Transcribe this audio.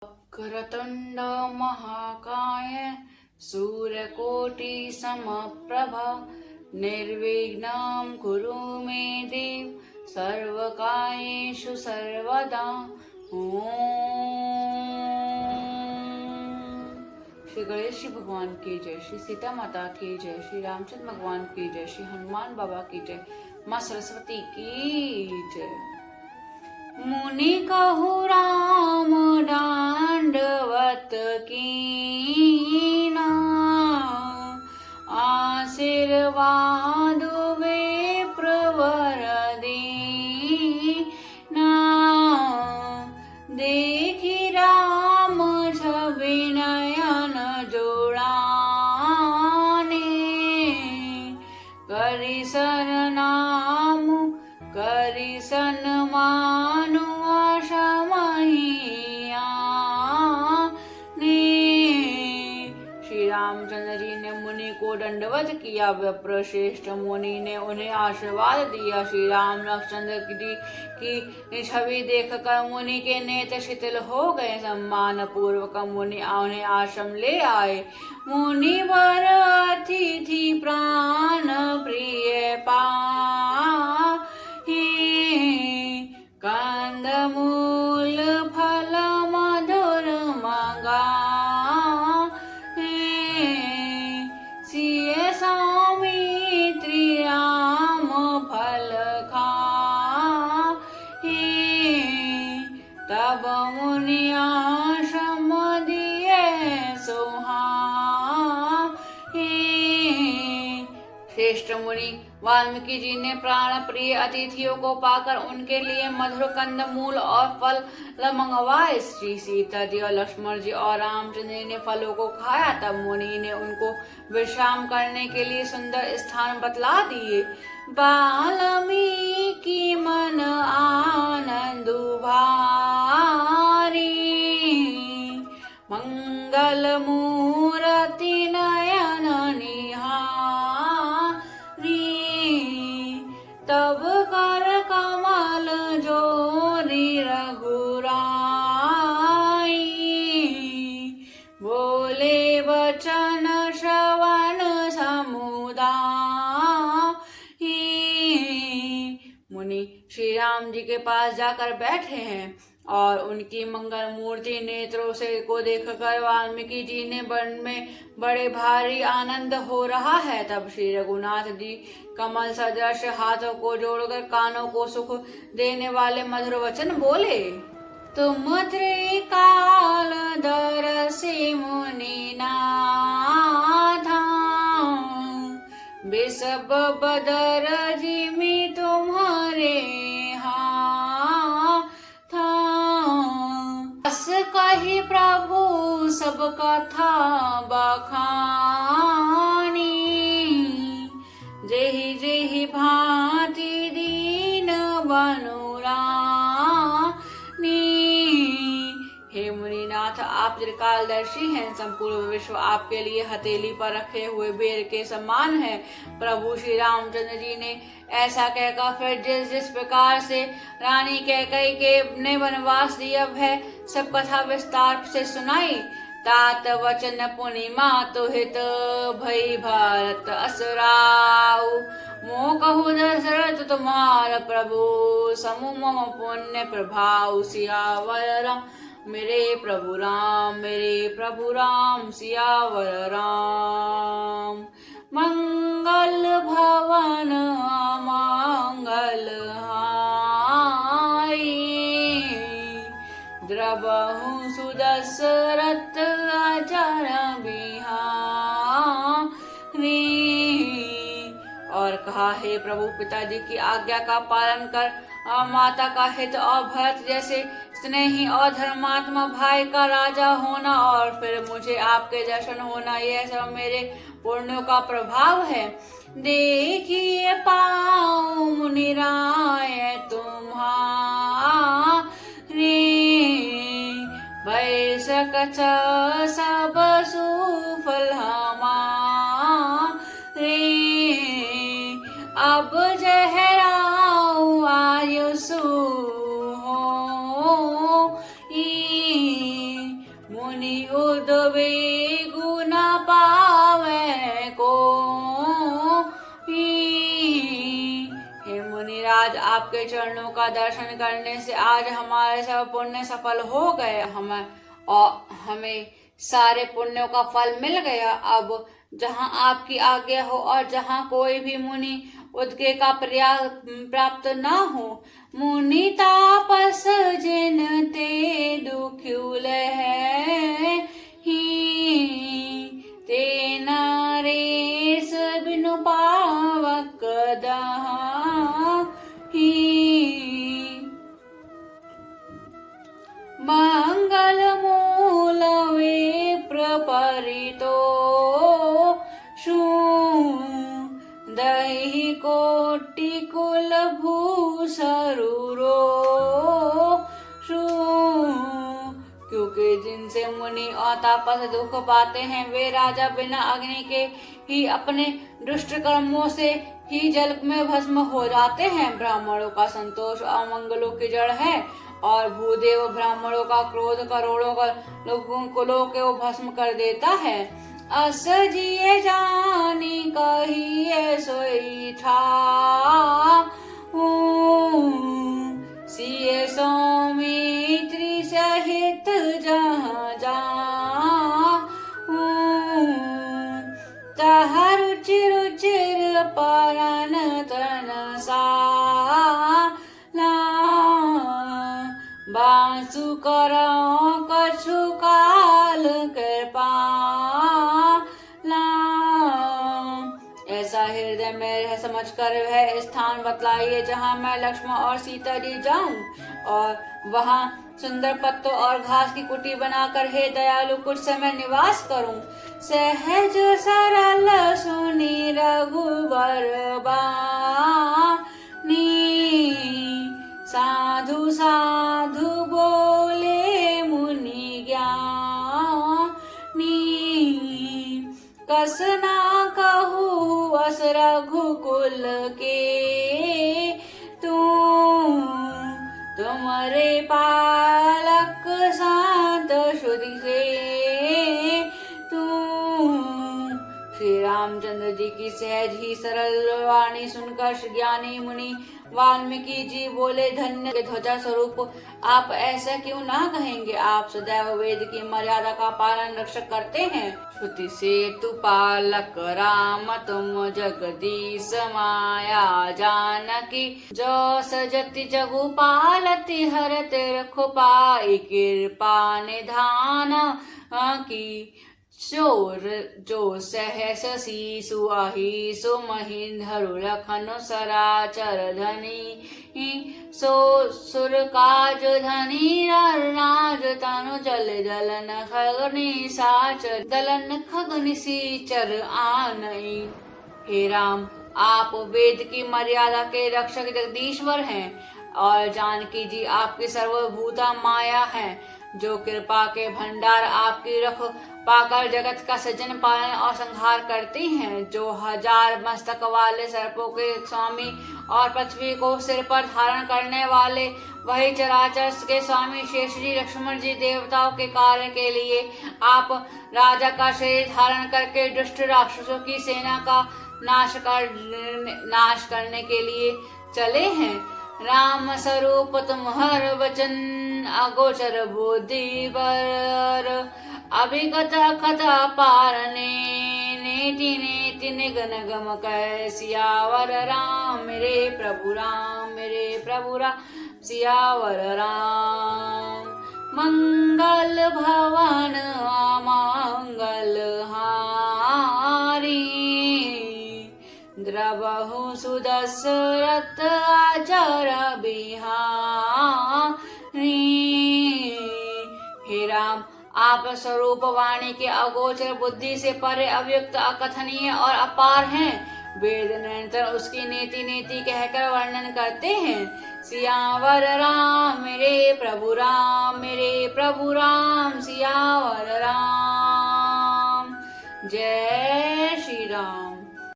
वक्रतुण्ड महाकाय सूर्यकोटि समप्रभा निर्विघ्नं कुरु मे देव सर्वकार्येषु सर्वदा। श्री गणेश जी भगवान की जय, श्री सीता माता की जय, श्री रामचंद्र भगवान की जय, श्री हनुमान बाबा की जय, माँ सरस्वती की जय। मुनि कहु राम दंडवत कीना, आशीर्वाद विप्रवर दीना। देखि राम छवि नयन जोड़ाने, करि सरनाम करि सन्मानु आशमहियाने। श्री रामचंद्र जी ने मुनि को दंडवत किया। विप्र श्रेष्ठ मुनि ने उन्हें आशीर्वाद दिया। श्री राम रामचंद्र जी की छवि देखकर मुनि के नेत्र शिथिल हो गए। सम्मान पूर्वक मुनि उन्हें आश्रम ले आए। मुनि वर अतिथि प्राण प्रिय पाहि, कंदमूल फल मधुर मंगाहि। सिय सौमित्री राम फल खाहि, तब मुनि आश्रम दिए सोहाहि। श्रेष्ठ मुनि वाल्मीकि जी ने प्राण प्रिय अतिथियों को पाकर उनके लिए मधुर कंद मूल और फल मंगवाए। श्री सीता जी और लक्ष्मण जी और रामचंद्र जी ने फलों को खाया। तब मुनि ने उनको विश्राम करने के लिए सुंदर स्थान बतला दिए। वाल्मीकि मन आनंद भारी, मंगल मूर्ति नयन निहारी। तब कर कमल जोरी रघुराई, बोले वचन श्रवण समुदाई। मुनि श्री राम जी के पास जाकर बैठे हैं और उनकी मंगल मूर्ति नेत्रों से को देखकर वाल्मीकि जी ने वन में बड़े भारी आनंद हो रहा है। तब श्री रघुनाथ जी कमल सदृश हाथों को जोड़कर कानों को सुख देने वाले मधुर वचन बोले। तुम त्रिकाल दरसि मुनि नाथा, बिसब बदर जिमि तुम्हारे अस कहि प्रभु सब कथा बखानी। जेहि जेहि भांति दीन बनुरानी। हे मुनिनाथ, आप त्रिकालदर्शी हैं। संपूर्ण विश्व आपके लिए हथेली पर रखे हुए बेर के समान है। प्रभु श्री रामचंद्र जी ने ऐसा कहकर फिर जिस जिस प्रकार से रानी कैकेयी के ने वनवास दिया है सब कथा विस्तार से सुनाई। तात वचन पुनि मातु हित, भई भारत असुराऊ। मोह कहु दशरथ तुम्हार प्रभु, समु मम पुण्य प्रभाव। सियावर राम मेरे प्रभु राम, मेरे प्रभु राम, सियावर राम। मंगल भवन अमंगल हारी, द्रवहु सुदशरथ अचर बिहारी। और कहा, हे प्रभु, पिताजी की आज्ञा का पालन कर माता का हित और भरत जैसे स्नेही और धर्मात्मा भाई का राजा होना और फिर मुझे आपके दर्शन होना, यह सब मेरे पुण्यों का प्रभाव है। देखिए पाऊं मुनिराय तुम्हारे, भय सकच सब सुफल हमारे। अब जहराऊ आयुषु मुनि उदवे गुण पावे को। हे मुनिराज, आपके चरणों का दर्शन करने से आज हमारे सब पुण्य सफल हो गए, हमें सारे पुण्यों का फल मिल गया। अब जहाँ आपकी आज्ञा हो और जहाँ कोई भी मुनि उद्गे का प्राप्त न हो। मुनि तापस जिन ते दुखुल है ते नरेश बिनु पावक मंगल मूल विप्र परितो दही कोटि कुल भूसरूरो। क्योंकि जिनसे मुनि और तापस दुख पाते हैं वे राजा बिना अग्नि के ही अपने दुष्ट कर्मों से ही जल में भस्म हो जाते हैं। ब्राह्मणों का संतोष अमंगलों की जड़ है और भूदेव ब्राह्मणों का क्रोध करोड़ों का कुलों को भस्म कर देता है। अस जिये जानी कहिए सोई था सिए सौमित्री सहित जहाँ जा तह रुचिर रुचिर परन तन बांसु करो कछु काल कृपा। ऐसा हृदय में रह समझ कर वह स्थान बतलाइए जहाँ मैं लक्ष्मण और सीता जी जाऊं और वहाँ सुंदर पत्तों और घास की कुटी बनाकर हे दयालु कुछ समय निवास करूं। सहज सरल सुनी रघुबर बानी साधु साधु बोले मुनि ज्ञानी। कस ना कहूँ अस रघुकुल के तुम्हारे पालक शांत श्रुति से श्री रामचंद्र जी की सहज ही सरल वाणी सुनकर ज्ञानी मुनि वाल्मीकि जी बोले, धन्य के ध्वजा स्वरूप आप ऐसा क्यों ना कहेंगे। आप सदैव वेद की मर्यादा का पालन रक्षक करते हैं। श्रुति से तु पालक राम तुम जगदीश माया जानकी जो सजति जगु पालति हरते रखो पाई कृपा निधान की। चोर जो सहस शीसु अहिसु महींधरु लखनु सराचर धनी सो सुर काज धनी नाज तनु जल दलन खगनि साचर दलन खगनि सीचर आनई। हे राम, आप वेद की मर्यादा के रक्षक जगदीश्वर हैं और जानकी जी आपकी सर्वभूता माया है। जो कृपा के भंडार आपकी रख पाकर जगत का सृजन पालन और संहार करती हैं। जो 1000 मस्तक वाले सर्पों के स्वामी और पृथ्वी को सिर पर धारण करने वाले वही चराचर के स्वामी शेष जी लक्ष्मण जी देवताओं के कार्य के लिए आप राजा का शरीर धारण करके दुष्ट राक्षसों की सेना का नाश करने के लिए चले हैं। राम स्वरूप तुम्हार वचन अगोचर बुद्धि पर अभिगत अखत पारने नेति नेति निगन गम कह सियावर राम मेरे प्रभु राम सियावर राम। मंगल भवन अमंगल हारी द्रवहु सुदशरथ आचर बिहारी। हे राम, आप स्वरूप वाणी के अगोचर बुद्धि से परे अव्यक्त अकथनीय और अपार हैं। वेद निरंतर उसकी नीति नीति कहकर वर्णन करते हैं। सियावर राम मेरे प्रभु राम सियावर राम। जय श्री राम।